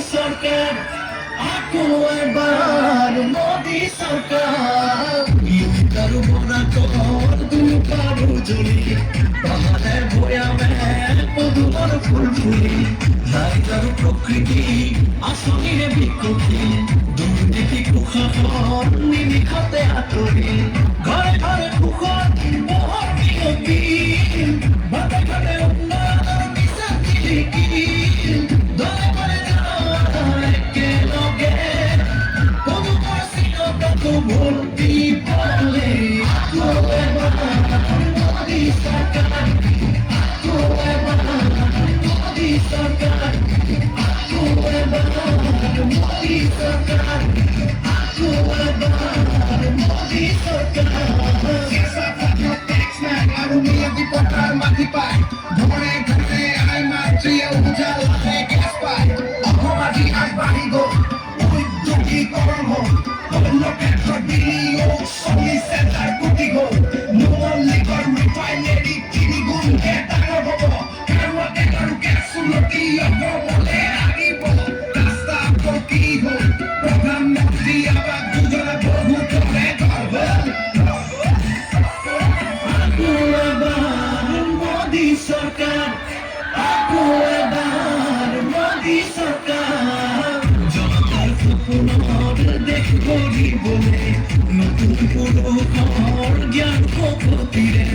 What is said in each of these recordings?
Sarkar, aku ebar Modi Sarkar. Karu bora kor, tu karu juli. Bahane boya mein, pudumar fulfuli. Hai karu prokriti, asoni ne bikuti. Durditi kukhar, nimi khate atori. Ghare ghare kukhar, mohar binoti. Bate bate unna, misa kiliki. Dole bale ভর্তি বলে aku ebar Modi Sarkar, aku ebar Modi Sarkar, aku ebar Modi Sarkar, aku ebar Modi Sarkar. Siasa patno taxman arumi di potral mati pai dhone ghare ai matri ujal hai gas pai ahomati ai bari go uddyogi kormo look at the video, only said I put it go. No one liquor refinery, kini gun get out of a camera that can get some of the other arrivo. Rasta pokiho, program of the above Gujara Bohu to make Aku ebar Modi Sarkar, aku ebar Modi Sarkar. Janatar supunar দেখবো জীবনে নতুন পুরো ঘর জ্ঞান কপতিরে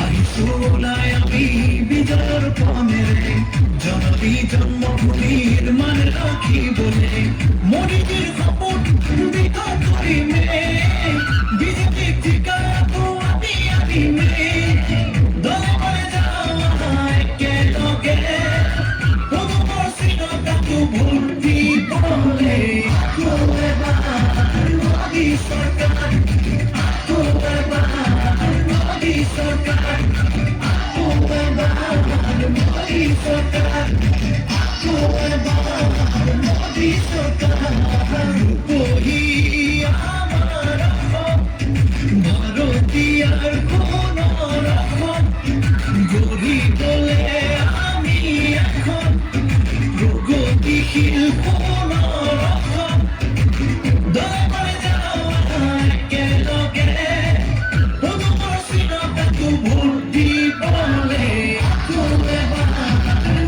আইসোলায় আমি বিজয়ের পামেরে জননী জন্মভূমির মান রাখি বলে মরিদের খপট বিকা করি মে